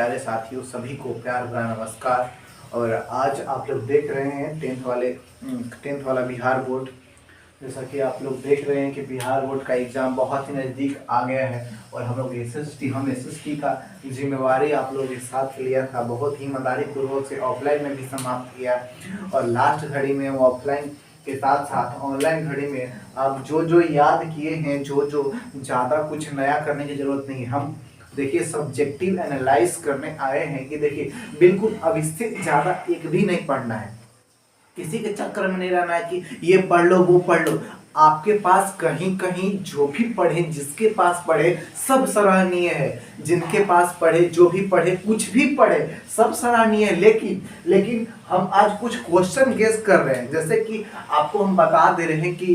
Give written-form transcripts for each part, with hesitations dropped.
प्यारे साथियों सभी को प्यार भरा नमस्कार। और आज आप लोग देख रहे हैं टेंथ वाला बिहार बोर्ड। जैसा कि आप लोग देख रहे हैं कि बिहार बोर्ड का एग्ज़ाम बहुत ही नज़दीक आ गया है और हम एसएसटी का जिम्मेवारी आप लोगों के साथ लिया था। बहुत ही ईमानदारी पूर्वक से ऑफलाइन में भी समाप्त किया और लास्ट घड़ी में वो ऑफलाइन के साथ साथ ऑनलाइन घड़ी में आप जो याद किए हैं, जो ज़्यादा कुछ नया करने की ज़रूरत नहीं है। हम देखिए सब्जेक्टिव एनालाइज करने आए हैं कि देखिए बिल्कुल अब इससे ज़्यादा एक भी नहीं पढ़ना है, किसी के चक्कर में नहीं रहना है कि ये पढ़ लो वो पढ़ लो। आपके पास कहीं कहीं जो भी पढ़े, जिसके पास पढ़े सब सराहनीय है, जिनके पास पढ़े जो भी पढ़े कुछ भी पढ़े सब सराहनीय है। लेकिन हम आज कुछ क्वेश्चन गेस कर रहे हैं, जैसे कि आपको हम बता दे रहे हैं कि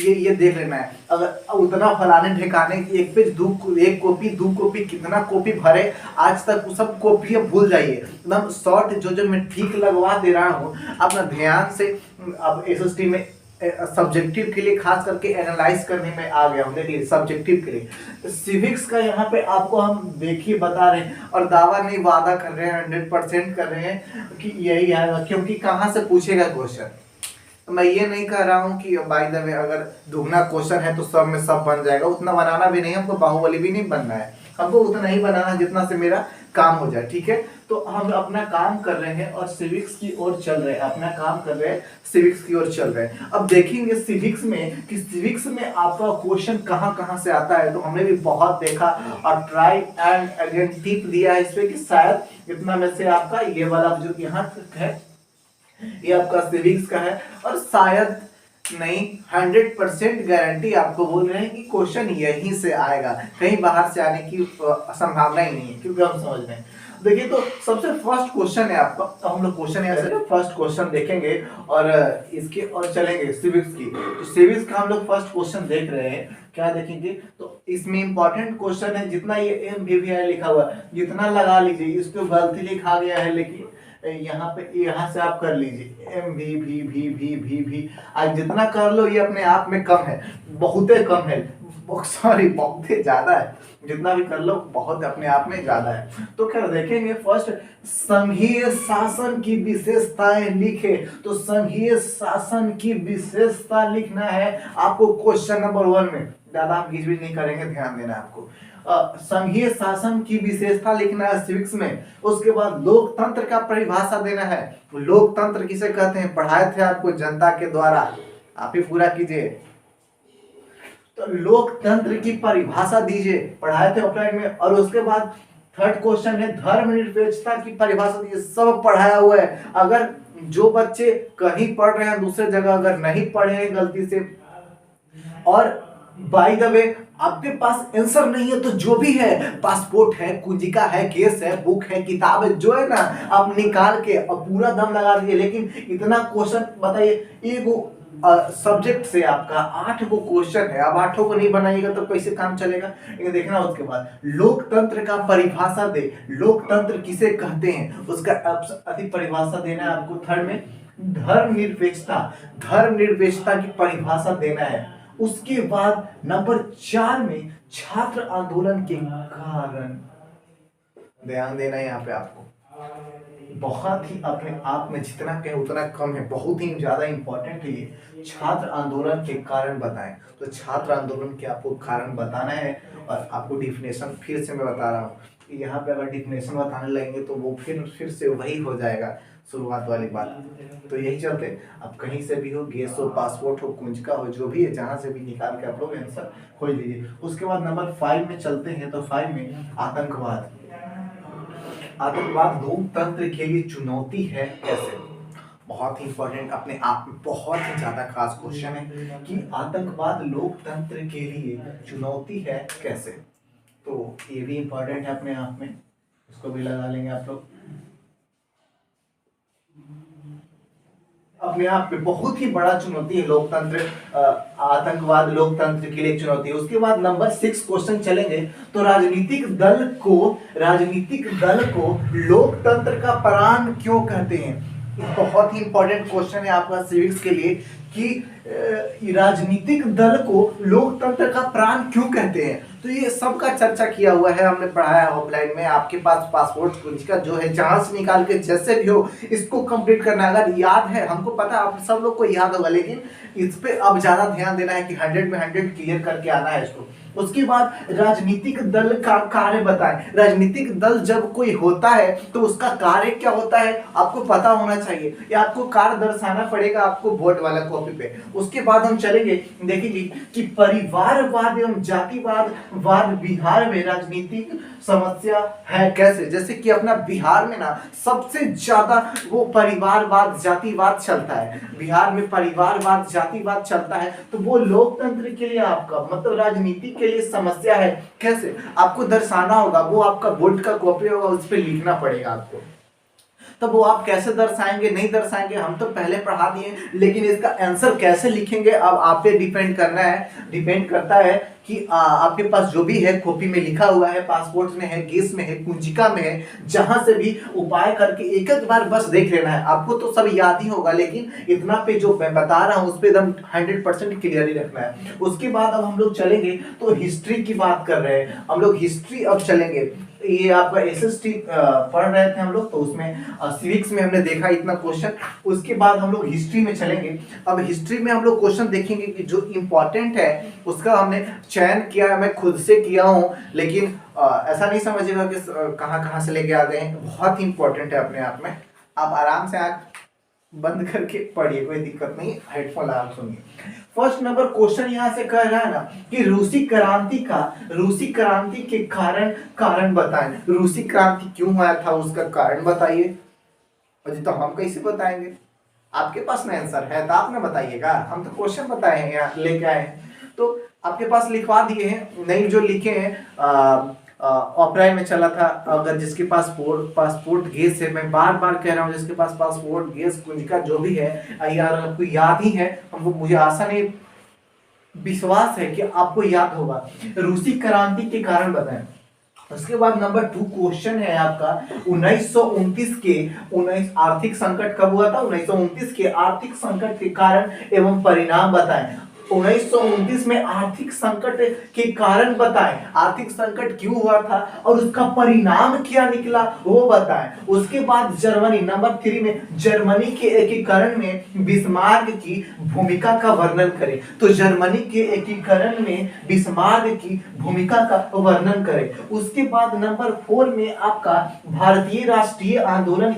ये देख लेना है, अगर उतना फलाने ठिकाने एक पेज एक कॉपी दो कॉपी कितना कॉपी भरे आज तक वो सब कॉपी भूल जाइए। एकदम शॉर्ट जो मैं ठीक लगवा दे रहा हूँ अपना ध्यान से। अब एसएसटी में सब्जेक्टिव के लिए खास करके एनालाइज करने में आ गया हूँ। देखिए सब्जेक्टिव के लिए सिविक्स का यहाँ पे आपको हम देखिए बता रहे हैं और दावा नहीं वादा कर रहे हैं, 100% कर रहे हैं कि यही आएगा, क्योंकि कहाँ से पूछेगा क्वेश्चन। तो मैं ये नहीं कह रहा हूँ कि बाय द वे अगर दुगना क्वेश्चन है तो सब में सब बन जाएगा, उतना बनाना भी नहीं, हमको बाहुबली भी नहीं बनना है, हमको उतना ही बनाना जितना से मेरा काम हो जाए, ठीक है। तो हम अपना काम कर रहे हैं और सिविक्स की ओर चल रहे हैं, अपना काम कर रहे हैं सिविक्स की ओर चल रहे हैं। अब देखेंगे सिविक्स में कि सिविक्स में आपका क्वेश्चन कहाँ कहाँ से आता है। तो हमने भी बहुत देखा और ट्राई एंड अगेन टिप दिया है इस पे कि शायद इतना में से आपका ये वाला जो यहाँ तक है ये आपका सिविक्स का है और शायद नहीं 100% गारंटी आपको बोल रहे हैं कि क्वेश्चन यहीं से आएगा, कहीं बाहर से आने की संभावना ही नहीं है, क्योंकि हम समझ रहे हैं। देखिए तो सबसे फर्स्ट क्वेश्चन है आपका, तो हम लोग क्वेश्चन यहाँ से फर्स्ट क्वेश्चन देखेंगे और इसके और चलेंगे सिविक्स की। तो सिविक्स का हम लोग फर्स्ट क्वेश्चन देख रहे हैं, क्या देखेंगे तो इसमें इंपॉर्टेंट क्वेश्चन है। जितना ये MVVI लिखा हुआ जितना लगा लीजिए, इस पे गलती लिखा गया है लेकिन यहाँ से आप कर लीजिए MVV आज जितना कर लो ये अपने आप में कम है, बहुत कम है, सॉरी बहुत ज्यादा है, जितना भी कर लो बहुत अपने आप में ज्यादा है। तो खैर देखेंगे फर्स्ट संघीय शासन की विशेषताएं लिखे। तो संघीय शासन की विशेषता लिखना है आपको क्वेश्चन नंबर 1 में, ज्यादा हम घिचपिच नहीं करेंगे, ध्यान देना है आपको। संघीय शासन की विशेषता लिखना है सिविक्स में। उसके बाद लोकतंत्र का परिभाषा देना है। लोकतंत्र किसे कहते हैं पढ़ाए थे आपको, जनता के द्वारा, आप ही पूरा कीजिए। तो लोकतंत्र की परिभाषा दीजिए, पढ़ाए थे ऑफलाइन में। और उसके बाद थर्ड क्वेश्चन है धर्मनिरपेक्षता की परिभाषा दीजिए, सब पढ़ाया हुआ है। अगर जो बच्चे कहीं पढ़ रहे हैं दूसरे जगह अगर नहीं पढ़े हैं गलती से, और बाय द वे आपके पास आंसर नहीं है तो जो भी है पासपोर्ट है, कुंजिका है, केस है, बुक है, किताब है, जो है ना आप निकाल के और पूरा दम लगा दीजिए। लेकिन इतना क्वेश्चन बताइए, एक सब्जेक्ट से आपका 8 गो क्वेश्चन है, अब 8 को नहीं बनाइएगा तो कैसे काम चलेगा, ये देखना। उसके बाद लोकतंत्र का परिभाषा दे, लोकतंत्र किसे कहते हैं उसका अधिक परिभाषा देना है आपको। थर्ड में धर्मनिरपेक्षता की परिभाषा देना है। उसके बाद नंबर 4 में छात्र आंदोलन के कारण, ध्यान देना है यहाँ पे आपको, बहुत ही अपने आप में जितना कहें उतना कम है, बहुत ही ज्यादा इंपॉर्टेंट है ये। छात्र आंदोलन के कारण बताएं, तो छात्र आंदोलन के आपको कारण बताना है। और आपको डिफिनेशन फिर से मैं बता रहा हूँ, यहाँ पे अगर डिफिनेशन बताने लगेंगे तो वो फिर से वही हो जाएगा शुरुआत वाली बात। तो यही चलते अब कहीं से भी हो, गेस हो, पासपोर्ट हो, कुंजिका हो, जो भी है जहां से भी निकाल के आप लोग आंसर खोज लीजिए। उसके बाद नंबर 5 में चलते हैं। तो 5 में आतंकवाद। आतंकवाद लोकतंत्र के लिए चुनौती है कैसे, बहुत ही इंपॉर्टेंट, अपने आप में बहुत ही ज्यादा खास क्वेश्चन है कि आतंकवाद लोकतंत्र के लिए चुनौती है कैसे। तो ये भी इंपॉर्टेंट है अपने आप में, इसको भी लगा लेंगे आप लोग। अपने आप में बहुत ही बड़ा चुनौती है लोकतंत्र, आतंकवाद लोकतंत्र के लिए चुनौती है। उसके बाद नंबर 6 क्वेश्चन चलेंगे। तो राजनीतिक दल को लोकतंत्र का प्राण क्यों कहते हैं। बहुत ही इंपॉर्टेंट क्वेश्चन है आपका सिविक्स के लिए कि राजनीतिक दल को लोकतंत्र का प्राण क्यों कहते हैं। तो ये सबका चर्चा किया हुआ है, हमने पढ़ाया ऑफलाइन में। आपके पास पासपोर्ट कुंजी का जो है जहां से निकाल के जैसे भी हो इसको कंप्लीट करना है। अगर याद है, हमको पता है आप सब लोग को याद होगा, लेकिन इस पे अब ज्यादा ध्यान देना है कि 100 में 100 क्लियर करके आना है इसको। उसके बाद राजनीतिक दल का कार्य बताएं। राजनीतिक दल जब कोई होता है तो उसका कार्य क्या होता है आपको पता होना चाहिए, या आपको कार्य दर्शाना पड़ेगा आपको वोट वाला कॉपी पे। उसके बाद हम चलेंगे, देखेंगे कि परिवारवाद एवं जातिवाद बिहार में राजनीतिक समस्या है कैसे। जैसे कि अपना बिहार में ना सबसे ज्यादा वो परिवारवाद जातिवाद चलता है, बिहार में परिवारवाद जातिवाद चलता है। तो वो लोकतंत्र के लिए आपका मतलब राजनीति के लिए समस्या है कैसे आपको दर्शाना होगा। वो आपका वोट का कॉपी होगा, उस पर लिखना पड़ेगा आपको। तब वो आप कैसे दर्शाएंगे नहीं दर्शाएंगे हम तो पहले पढ़ा दिए, लेकिन इसका आंसर कैसे लिखेंगे अब आप पे डिपेंड करना है, डिपेंड करता है कि आपके पास जो भी है कॉपी में लिखा हुआ है, पासपोर्ट में है, गेस में है, कुंजिका में है, जहां से भी उपाय करके एक एक बार बस देख लेना है। आपको तो सब याद ही होगा, लेकिन इतना पे जो मैं बता रहा हूं उस पे एकदम 100% क्लियर ही रखना है। उसके बाद अब हम लोग चलेंगे तो हिस्ट्री की बात कर रहे हैं हम लोग, हिस्ट्री अब चलेंगे। ये आपका एसएसटी पढ़ रहे थे हम लोग, तो उसमें सिविक्स में हमने देखा इतना क्वेश्चन। उसके बाद हम लोग हिस्ट्री में चलेंगे। अब हिस्ट्री में हम लोग क्वेश्चन देखेंगे कि जो इम्पोर्टेंट है उसका हमने चयन किया, मैं खुद से किया हूँ, लेकिन ऐसा नहीं समझिएगा कि कहाँ कहाँ से लेके आ गए हैं। बहुत ही इंपॉर्टेंट है अपने आप में। आप आराम से आंख बंद करके पढ़िए, कोई दिक्कत नहीं, हेडफोन लगा के सुनिए। फर्स्ट नंबर क्वेश्चन यहाँ से कह रहा है ना कि रूसी क्रांति के कारण बताएं। रूसी क्रांति क्यों आया था उसका कारण बताइए। अजी तो हम कैसे बताएंगे, आपके पास ना आंसर है तो आप ना बताइएगा, हम तो क्वेश्चन बताए हैं यहाँ लेके आए हैं। तो आपके पास लिखवा दिए हैं, नहीं जो लिखे हैं ऑफलाइन में चला था। अगर जिसके पास पासपोर्ट गेस है, मैं बार बार कह रहा हूँ, जिसके पास पासपोर्ट गेस कुंजिका जो भी है यार आपको याद ही है, हमको मुझे आशा नहीं विश्वास है कि आपको याद होगा। रूसी क्रांति के कारण बताएं। उसके बाद नंबर 2 क्वेश्चन है आपका 1929 के आर्थिक संकट कब हुआ था। 1929 के आर्थिक संकट के कारण एवं परिणाम बताएं। 1929 में आर्थिक संकट के कारण बताएं, आर्थिक संकट क्यों हुआ था और उसका परिणाम क्या निकला वो बताएं। उसके बाद जर्मनी नंबर 3 में जर्मनी के एकीकरण में बिस्मार्क की भूमिका का वर्णन करें। तो जर्मनी के एकीकरण में बिस्मार्क की भूमिका का वर्णन करें। उसके बाद नंबर 4 में आपका भारतीय राष्ट्रीय आंदोलन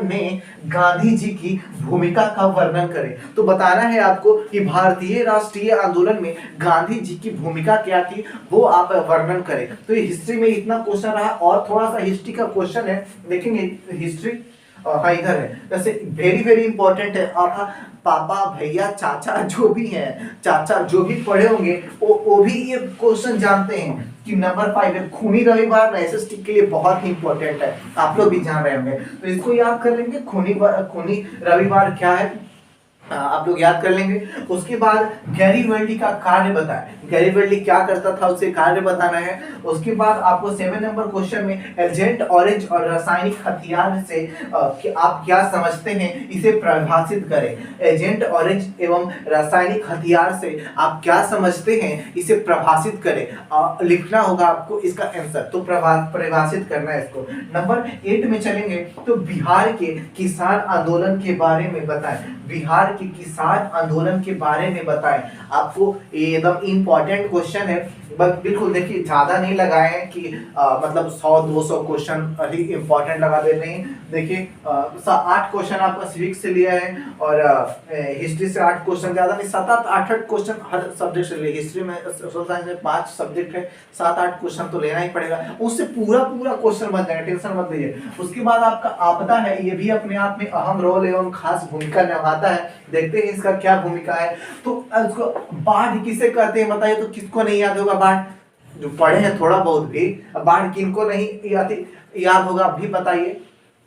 में गांधी जी की भूमिका का वर्णन करें। तो बताना है आपको कि भारतीय राष्ट्रीय आंदोलन में गांधी जी की भूमिका क्या थी वो आप वर्णन करें। तो ये हिस्ट्री में इतना क्वेश्चन रहा, और थोड़ा सा हिस्ट्री का क्वेश्चन है, देखेंगे हिस्ट्री। हाँ इधर है, जैसे वेरी वेरी इंपॉर्टेंट है। आप पापा भैया चाचा जो भी हैं, चाचा जो भी पढ़े होंगे वो भी ये क्वेश्चन जानते हैं कि नंबर 5 है खूनी रविवार एसएसटी के लिए बहुत ही इंपॉर्टेंट है, आप लोग भी जान रहे होंगे। तो इसको याद कर लेंगे, खूनी रविवार क्या है आप लोग याद कर लेंगे। उसके बाद गैरीबल्डी का कार्य बताएं, गैरीबल्डी क्या करता था उसे कार्य बताना है। उसके बाद आपको 7 नंबर क्वेश्चन में एजेंट ऑरेंज और रासायनिक हथियार से कि आप क्या समझते हैं इसे परिभाषित करें। एजेंट ऑरेंज एवं रासायनिक हथियार से आप क्या समझते हैं इसे परिभाषित करें। लिखना होगा आपको इसका आंसर, तो परिभाषित करना है इसको। नंबर 8 में चलेंगे तो बिहार के किसान आंदोलन के बारे में बताएं। बिहार के किसान आंदोलन के बारे में बताएं। आपको एकदम इंपॉर्टेंट क्वेश्चन है, बस बिल्कुल देखिए ज्यादा नहीं लगाए हैं कि मतलब 100-200 क्वेश्चन इंपॉर्टेंट लगा देते हैं। देखिए 8 क्वेश्चन आपका सिविक्स से लिया है और हिस्ट्री से 8 क्वेश्चन, ज्यादा नहीं 7-8 क्वेश्चन हर सब्जेक्ट से लिए। हिस्ट्री में सोशल साइंस में 5 सब्जेक्ट है, 7-8 क्वेश्चन तो लेना ही पड़ेगा, उससे पूरा क्वेश्चन बन जाएगा, टेंशन मत लीजिए। उसके बाद आपका आपदा है, ये भी अपने आप में अहम रोल एवं खास भूमिका निभाता है। देखते हैं इसका क्या भूमिका है। तो उसको बाढ़ किसे कहते हैं बताइए, तो किसको नहीं याद होगा बाढ़, जो पढ़े हैं थोड़ा बहुत भी। बाढ़ किनको नहीं याद होगा भी बताइए,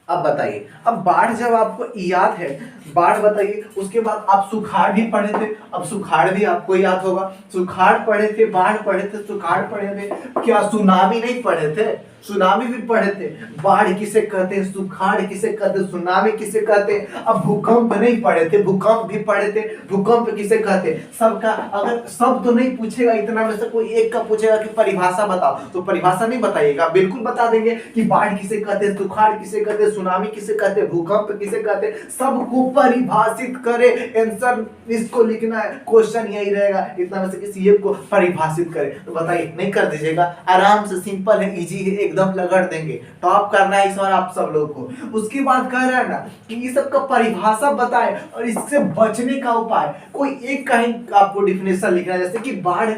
अब बताइए। अब बाढ़ जब आपको याद है बाढ़ बताइए। उसके बाद आप सुखाड़ भी पढ़े थे, अब सुखाड़ भी आपको याद होगा। सुखाड़ पढ़े थे, बाढ़ पढ़े थे, सुखाड़ पढ़े थे, क्या सुनामी नहीं पढ़े थे। सुनामी भी पढ़े थे। बाढ़ किसे कहते हैं, सुखाड़ किसे कहते हैं, सुनामी किसे कहते हैं। अब भूकंप नहीं पढ़े थे, भूकंप भी पढ़े थे, भूकंप किसे कहते हैं। सबका अगर सब तो नहीं पूछेगा, इतना में से कोई एक का पूछेगा कि परिभाषा बताओ, तो परिभाषा नहीं बताइएगा, बिल्कुल बता देंगे कि बाढ़ किसे कहते हैं, सुखाड़ किसे कहते हैं, सुनामी किसे कहते हैं, भूकंप किसे कहते हैं। सबको परिभाषित करे, आंसर इसको लिखना है, क्वेश्चन यही रहेगा, इतना में से किसी एक को परिभाषित करे। तो बताइए, नहीं कर दीजिएगा, आराम से, सिंपल है, इजी है, एकदम लगड़ देंगे। टॉप करना है इस बार आप सब लोग को। उसके बाद कह रहा है ना कि ये सब का परिभाषा बताए और इससे बचने का उपाय। कोई एक कहीं आपको डिफिनेशन लिखना है, जैसे कि बाढ़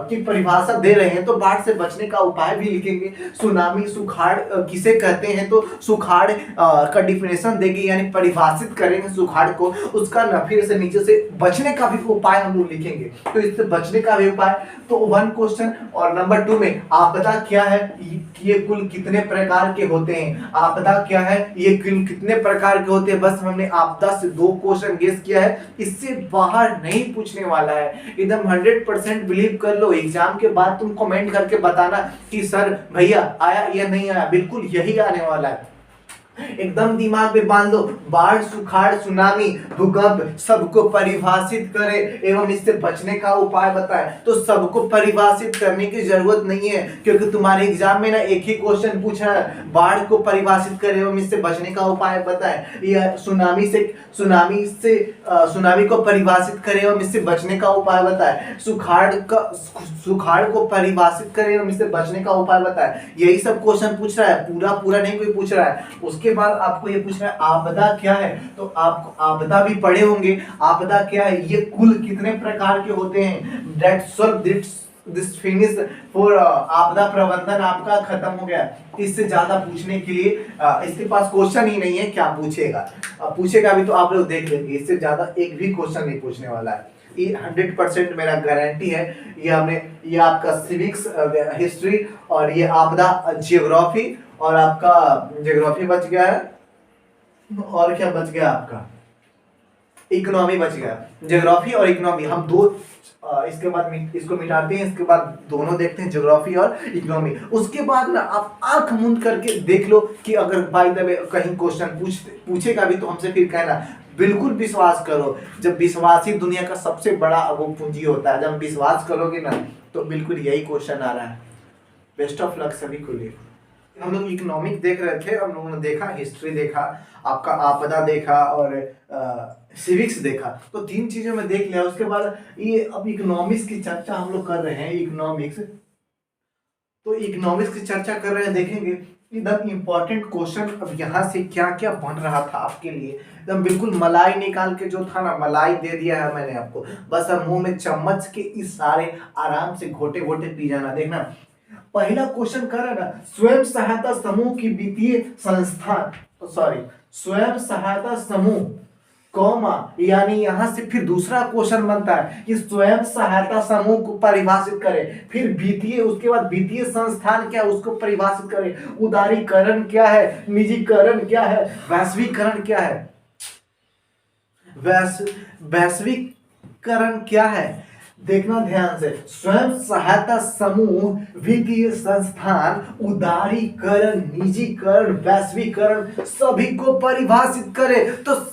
की परिभाषा दे रहे हैं तो बाढ़ से बचने का उपाय भी लिखेंगे। सुनामी सुखाड़ किसे कहते हैं तो सुखाड़ का डिफिनेशन देंगे, यानी परिभाषित करेंगे सुखाड़ को, उसका न फिर से नीचे से बचने का भी उपाय हम लोग लिखेंगे। तो इससे बचने का भी उपाय, तो 1 क्वेश्चन। और नंबर 2 में आपदा क्या है, ये कुल कितने प्रकार के होते हैं, आपदा क्या है, ये कुल कितने प्रकार के होते हैं। बस हमने आपदा से 2 क्वेश्चन गेस किया है, इससे बाहर नहीं पूछने वाला है। एकदम 100% बिलीव कर लो। एग्जाम के बाद तुम कमेंट करके बताना कि सर भैया आया या नहीं आया, बिल्कुल यही आने वाला है। एकदम दिमाग में बांध लो, बाढ़ सुखाड़ सुनामी भूकंप सबको परिभाषित करे एवं इससे बचने का उपाय बताए। तो सबको परिभाषित करने की जरूरत नहीं है, क्योंकि तुम्हारे एग्जाम में ना एक ही क्वेश्चन पूछा है, बाढ़ को परिभाषित करे एवं इससे बचने का उपाय बताए, या सुनामी को परिभाषित करे एवं इससे बचने का उपाय बताए, सुखाड़ को परिभाषित करे एवं इससे बचने का उपाय बताए। यही सब क्वेश्चन पूछ रहा है, पूरा नहीं कोई पूछ रहा है। उसके बाद आपको ये पूछना है आपदा क्या है, तो आप आपदा भी पढ़े होंगे। आपदा क्या है, ये कुल कितने प्रकार के होते हैं। That's all, this finish for आपदा प्रबंधन आपका खत्म हो गया। इससे ज्यादा पूछने के लिए इसके पास क्वेश्चन ही नहीं है, क्या पूछेगा। पूछेगा भी तो आप लोग देख लेंगे, इससे ज्यादा एक भी क्वेश्चन नहीं पूछने वाला है। ये 100% मेरा गारंटी है। ये आपका सिविक्स, हिस्ट्री, और ये आपदा जियोग्राफी, और आपका जियोग्राफी बच गया है, और क्या बच गया आपका, इकोनॉमी बच गया। जियोग्राफी और इकोनॉमी हम 2, इसके बाद इसको मिटाते हैं, इसके बाद दोनों देखते हैं, जियोग्राफी और इकोनॉमी। उसके बाद ना आप आंख मूंद करके देख लो कि अगर बाय द वे कहीं क्वेश्चन पूछेगा भी तो हमसे फिर कहना। बिल्कुल विश्वास करो, जब विश्वास ही दुनिया का सबसे बड़ा वो पूंजी होता है। जब विश्वास करोगे ना तो बिल्कुल यही क्वेश्चन आ रहा है। बेस्ट ऑफ लक सभी को लिए। हम लोग इकोनॉमिक देख रहे थे, हम लोगों ने देखा, हिस्ट्री देखा, आपका आपदा देखा, और सिविक्स देखा। तो 3 चीजों में देख लिया। उसके बाद ये अब इकोनॉमिक्स की चर्चा हम लोग कर रहे हैं। इकोनॉमिक्स, तो इकोनॉमिक्स की चर्चा कर रहे हैं, देखेंगे एकदम इंपॉर्टेंट क्वेश्चन। अब यहाँ से क्या क्या बन रहा था आपके लिए, एकदम बिल्कुल मलाई निकाल के, जो था ना मलाई दे दिया है मैंने आपको। बस अब मुंह में चम्मच के इशारे आराम से घोटे घोटे पी जाना। देखना, पहला क्वेश्चन कर रहा है ना, स्वयं सहायता समूह की वित्तीय संस्थान, स्वयं सहायता समूह कौमा, यानी यहां से फिर दूसरा क्वेश्चन बनता है कि स्वयं सहायता समूह को परिभाषित करें। फिर वित्तीय, उसके बाद वित्तीय संस्थान क्या है उसको परिभाषित करें। उदारीकरण क्या है, निजीकरण क्या है, वैश्वीकरण क्या है, वैश्वीकरण क्या है। देखना ध्यान से, स्वयं सहायता समूह, वित्तीय संस्थान, उदारीकरण, निजीकरण, वैश्वीकरण, सभी को परिभाषित करे। तो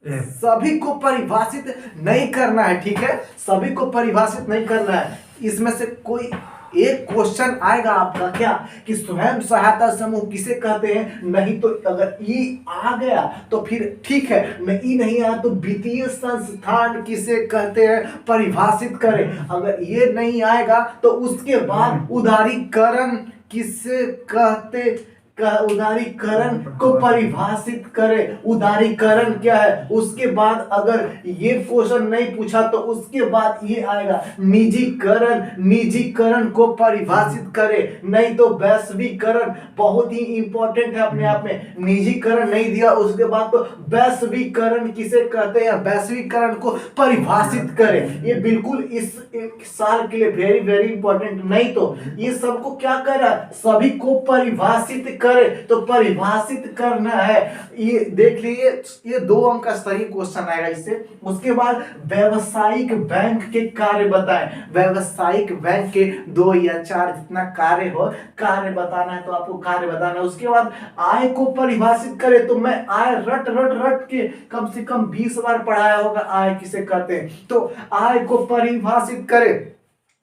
सभी को परिभाषित नहीं करना है, ठीक है, सभी को परिभाषित नहीं करना है। इसमें से कोई एक क्वेश्चन आएगा आपका क्या कि स्वयं सहायता समूह किसे कहते हैं, नहीं तो अगर ई आ गया तो फिर ठीक है, ई नहीं आया तो वित्तीय संस्थान किसे कहते हैं परिभाषित करें। अगर ये नहीं आएगा तो उसके बाद उदारीकरण किसे कहते, उदारीकरण को परिभाषित करें। उदारीकरण क्या है, उसके बाद अगर ये क्वेश्चन नहीं पूछा तो उसके बाद ये आएगा निजीकरण, निजीकरण को परिभाषित करें। नहीं तो वैश्वीकरण बहुत ही इंपॉर्टेंट है अपने आप में। निजीकरण नहीं दिया उसके बाद तो वैश्वीकरण किसे कहते हैं, वैश्वीकरण को परिभाषित करें। ये बिल्कुल इस एक साल के लिए वेरी वेरी इंपॉर्टेंट। नहीं तो ये सबको क्या कर रहा है, सभी को परिभाषित करे तो परिभाषित करना है। ये देख लीजिए, ये 2 अंक का सही क्वेश्चन आएगा इससे। उसके बाद व्यवसायिक बैंक के कार्य बताएं। व्यवसायिक बैंक के 2 या 4 जितना कार्य हो, कार्य बताना है तो आपको कार्य बताना है। उसके बाद आय को परिभाषित करे, तो मैं आय रट रट रट के कम से कम 20 बार पढ़ाया होगा आय किसे कहते हैं, तो आय को परिभाषित करे।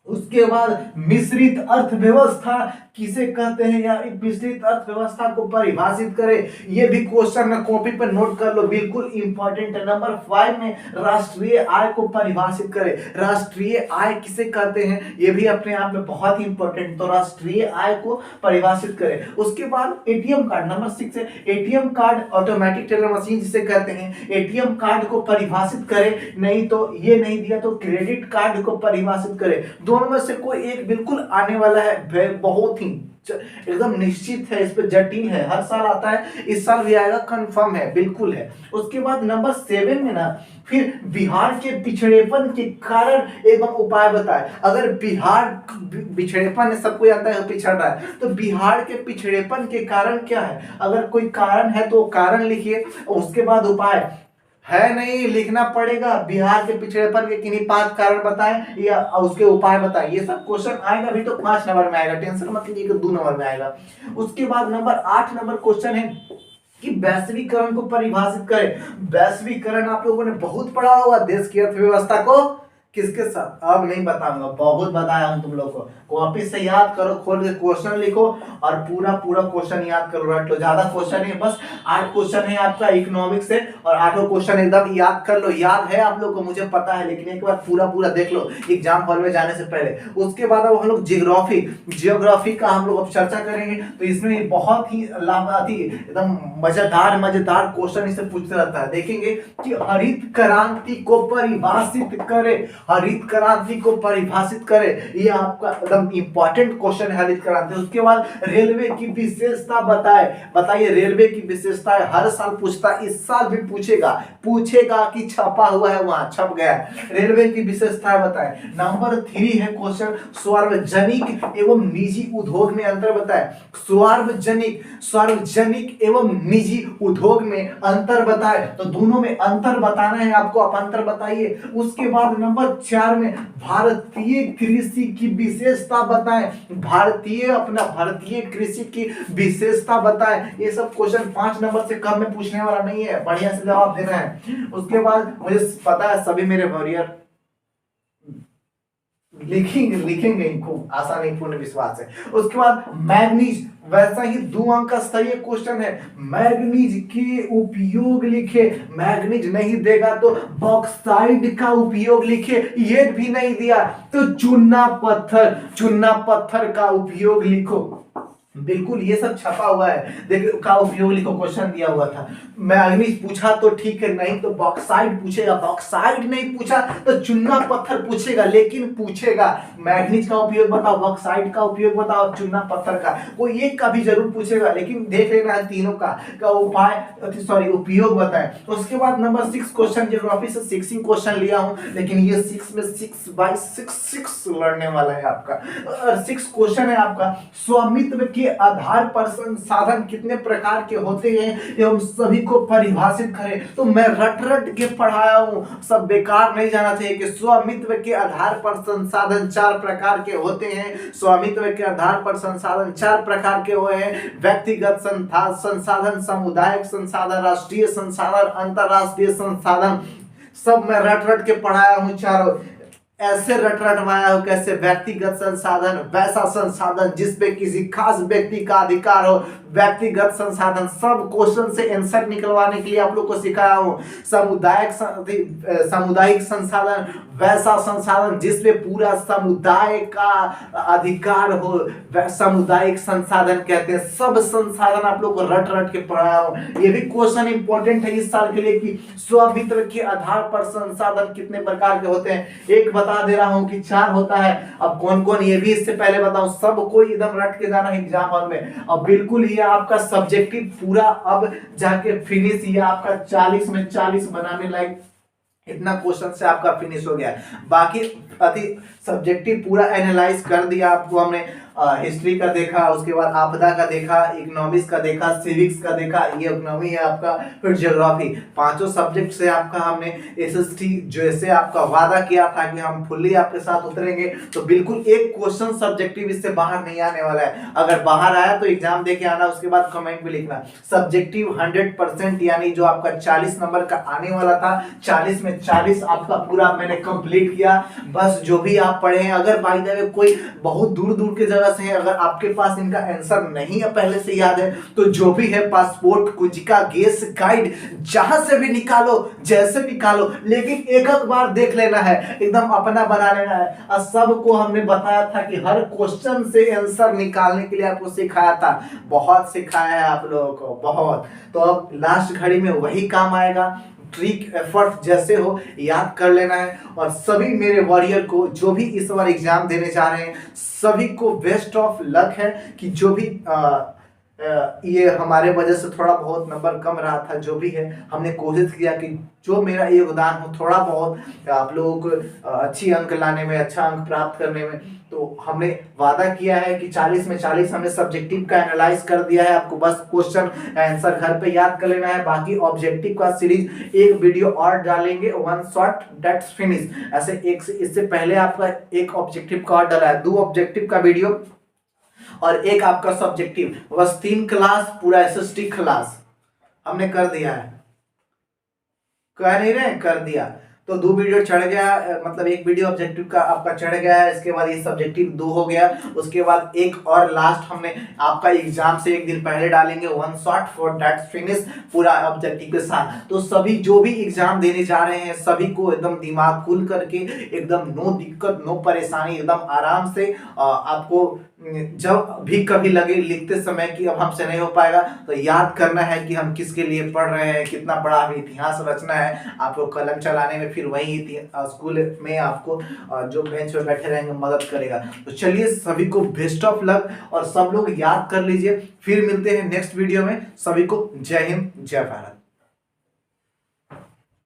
उसके बाद मिश्रित अर्थव्यवस्था किसे कहते हैं, या मिश्रित अर्थव्यवस्था को परिभाषित करें। ये भी क्वेश्चन में कॉपी पर नोट कर लो, बिल्कुल इंपॉर्टेंट है। नंबर 5 में राष्ट्रीय आय को परिभाषित करें। राष्ट्रीय आय किसे कहते हैं, ये भी अपने आप में बहुत ही इंपॉर्टेंट, तो राष्ट्रीय आय को परिभाषित करें। उसके बाद एटीएम कार्ड, नंबर 6 है ATM card, automatic teller machine जिसे कहते हैं, एटीएम कार्ड को परिभाषित करें। नहीं तो ये नहीं दिया तो क्रेडिट कार्ड को परिभाषित करें। दोनों में से कोई एक बिल्कुल आने वाला है, बहुत ही एकदम निश्चित है, इस पे जटिल है, हर साल आता है, इस साल भी आएगा, कंफर्म है, बिल्कुल है। उसके बाद नंबर 7 में ना फिर बिहार के पिछड़ेपन के कारण एवं उपाय बताए। अगर बिहार पिछड़ेपन सबको आता है पिछड़ रहा है, तो बिहार के पिछड़ेपन के कारण क्या है, अगर कोई कारण है तो कारण लिखिए, उसके बाद उपाय है नहीं लिखना पड़ेगा। बिहार के पिछड़ेपन के किन्हीं 5 कारण बताएं या उसके उपाय बताएं। ये सब क्वेश्चन आएगा भी तो 5 नंबर में आएगा, टेंशन मत लीजिए कि 2 नंबर में आएगा। उसके बाद नंबर 8 नंबर क्वेश्चन है कि वैश्वीकरण को परिभाषित करें। वैश्वीकरण आप लोगों ने बहुत पढ़ा होगा, देश की अर्थव्यवस्था को किसके साथ, अब नहीं बताऊंगा, बहुत बताया हूं तुम लोग को। कॉपी से याद करो, खोल के क्वेश्चन लिखो और पूरा पूरा क्वेश्चन याद करो, रट लो। ज्यादा क्वेश्चन है, बस 8 क्वेश्चन है आपका इकोनॉमिक्स से, और 8 क्वेश्चन एकदम याद कर लो। याद है आप लोग को, मुझे पता है, लेकिन एक बार पूरा पूरा देख लो एग्जाम हॉल में जाने से पहले। उसके बाद अब हम लोग जियोग्राफी का हम लोग अब चर्चा करेंगे। तो इसमें बहुत ही एकदम मजेदार क्वेश्चन इससे पूछता रहता है। देखेंगे कि हरित क्रांति को परिभाषित करे, हरित क्रांति को परिभाषित करे, ये आपका एकदम इंपॉर्टेंट क्वेश्चन है हरित क्रांति। उसके बाद रेलवे की विशेषता बताइए रेलवे की विशेषता है, हर साल पूछता है, इस साल भी पूछेगा कि छपा हुआ है वहां, छप गया। रेलवे की विशेषता बताएं। नंबर 3 है क्वेश्चन, सार्वजनिक एवं निजी उद्योग में अंतर बताएं। सार्वजनिक एवं निजी उद्योग में अंतर बताएं, तो दोनों में अंतर बताना है आपको, आप अंतर बताइए। उसके बाद नंबर 4 में भारतीय कृषि की विशेषता बताएं। भारतीय कृषि की विशेषता बताएं। ये सब क्वेश्चन 5 नंबर से कम में पूछने वाला नहीं है, बढ़िया से जवाब देना है। उसके बाद मुझे पता है सभी मेरे वॉरियर लिखेंगे खूब, आशा नहीं पूर्ण विश्वास है। उसके बाद मैग्नीज, वैसा ही 2 अंक का सही क्वेश्चन है, मैग्नीज के उपयोग लिखे। मैग्नीज नहीं देगा तो बॉक्साइड का उपयोग लिखे, ये भी नहीं दिया तो चूना पत्थर का उपयोग लिखो। बिल्कुल ये सब छपा हुआ है, देखिए का उपयोग लिखो, क्वेश्चन दिया हुआ था। मैग्नीज पूछा तो ठीक है, नहीं तो बॉक्साइड पूछेगा, बॉक्साइड नहीं पूछा तो चूना पत्थर पूछेगा, लेकिन पूछेगा मैग्नीज का उपयोग बताओ, बॉक्साइड का उपयोग बताओ, चूना पत्थर का, कोई एक का भी जरूर पूछेगा, लेकिन देख लेना है तीनों का उपयोग बताएं। तो उसके बाद नंबर 6 क्वेश्चन, ज्योग्राफी से 6 क्वेश्चन लिया हूं, लेकिन ये 6 में 6 बाय 6 लड़ने वाला है आपका। 6 क्वेश्चन है आपका, स्वामित्व के आधार पर संसाधन कितने प्रकार के होते हैं एवं सभी को परिभाषित करें। तो मैं रट के पढ़ाया हूं, सब बेकार नहीं जाना चाहिए कि स्वामित्व के आधार पर संसाधन 4 प्रकार के होते हैं। स्वामित्व के आधार पर संसाधन 4 प्रकार के हुए हैं, व्यक्तिगत संसाधन, सामुदायिक संसाधन, राष्ट्रीय संसाधन, अंतरराष्ट्रीय संसाधन। सब मैं रट के पढ़ाया हूं चारों, ऐसे रटवाया हो कैसे, व्यक्तिगत संसाधन वैसा संसाधन जिसपे किसी खास व्यक्ति का अधिकार हो, व्यक्तिगत संसाधन, सब क्वेश्चन से आंसर निकलवाने के लिए आप लोग को सिखाया हूं। सामुदायिक संसाधन वैसा संसाधन जिसपे पूरा समुदाय का अधिकार हो, सामुदायिक संसाधन कहते हैं। सब संसाधन आप लोग को रट के पढ़ाया हूं। ये भी क्वेश्चन इंपॉर्टेंट है इस साल के लिए कि स्वामित्व के आधार पर संसाधन कितने प्रकार के होते हैं। एक बता दे रहा हूं कि 4 होता है, अब कौन कौन ये भी इससे पहले बताऊं, सब कोई एकदम रट के जाना है एग्जाम हॉल में। अब बिल्कुल ये आपका सब्जेक्टिव पूरा अब जाके फिनिश, ये आपका 40 में 40 बनाने लायक इतना क्वेश्चन से आपका फिनिश हो गया है। बाकी सब्जेक्टिव पूरा एनालाइज कर दिया आपको हमने। हिस्ट्री का देखा, उसके बाद आपदा का देखा, इकोनॉमिक्स का देखा, सिविक्स का देखा, ये इकोनॉमी है आपका, फिर ज्योग्राफी। पांचों सब्जेक्ट से आपका हमने एसएसटी जैसे आपका वादा किया था कि हम फुल्ली आपके साथ उतरेंगे, तो बिल्कुल एक क्वेश्चन सब्जेक्टिव इससे बाहर नहीं आने वाला है। अगर बाहर आया तो एग्जाम दे के आना, उसके बाद कमेंट भी लिखना। सब्जेक्टिव 100% यानी जो आपका 40 नंबर का आने वाला था, 40 में 40 आपका पूरा मैंने कंप्लीट किया। बस जो भी आप पढ़े हैं, अगर बाय द वे कोई बहुत दूर दूर की जगह से है, अगर आपके पास इनका आंसर नहीं है पहले से याद है, तो जो भी है पासपोर्ट, कुजिका, गेस गाइड, जहां से भी निकालो, जैसे निकालो, लेकिन एक बार देख लेना है, एकदम अपना बना लेना है। और सबको हमने बताया था कि हर क्वेश्चन से आंसर निकालने के लिए आपको सिखाया था, बहुत सिखाया है आप लोगों को, बहुत। तो अब लास्ट घड़ी में वही काम आएगा, ट्रिक एफर्ट जैसे हो याद कर लेना है। और सभी मेरे वॉरियर को जो भी इस बार एग्जाम देने जा रहे हैं, सभी को बेस्ट ऑफ लक है। कि जो भी ये हमारे वजह से थोड़ा बहुत नंबर कम रहा था, जो भी है हमने कोशिश किया कि जो मेरा योगदान हो थोड़ा बहुत आप लोगों को अच्छी अंक लाने में, अच्छा अंक प्राप्त करने में। तो हमने वादा किया है कि 40 में 40 हमने सब्जेक्टिव का एनालाइज कर दिया है, आपको बस क्वेश्चन आंसर घर पे याद कर लेना है। बाकी ऑब्जेक्टिव का सीरीज एक वीडियो और डालेंगे, वन शॉट दैट्स फिनिश। ऐसे एक इससे पहले आपका एक ऑब्जेक्टिव का और डाला है, 2 ऑब्जेक्टिव का वीडियो और एक आपका सब्जेक्टिव, बस 3 क्लास पूरा एसएसटी क्लास हमने कर दिया है। कह नहीं रहे, कर दिया। तो 2 वीडियो चढ़ गया, मतलब एक वीडियो ऑब्जेक्टिव का आपका चढ़ गया है, इसके बाद ये सब्जेक्टिव 2 हो गया। उसके बाद एक और लास्ट हमने आपका एग्जाम से एक दिन पहले डालेंगे, one shot for that finish पूरा ऑब्जेक्टिव के साथ। तो सभी जो भी एग्जाम देने जा रहे हैं, सभी को एकदम दिमाग खुल करके, एकदम नो दिक्कत नो परेशानी, एकदम आराम से आपको जब भी कभी लगे लिखते समय कि अब हमसे नहीं हो पाएगा, तो याद करना है कि हम किसके लिए पढ़ रहे हैं, कितना बड़ा अभी इतिहास रचना है। आपको कलम चलाने में फिर वही स्कूल में आपको जो बेंच पे बैठे रहेंगे मदद करेगा। तो चलिए सभी को बेस्ट ऑफ लक, और सब लोग याद कर लीजिए। फिर मिलते हैं नेक्स्ट वीडियो में। सभी को जय हिंद, जय भारत।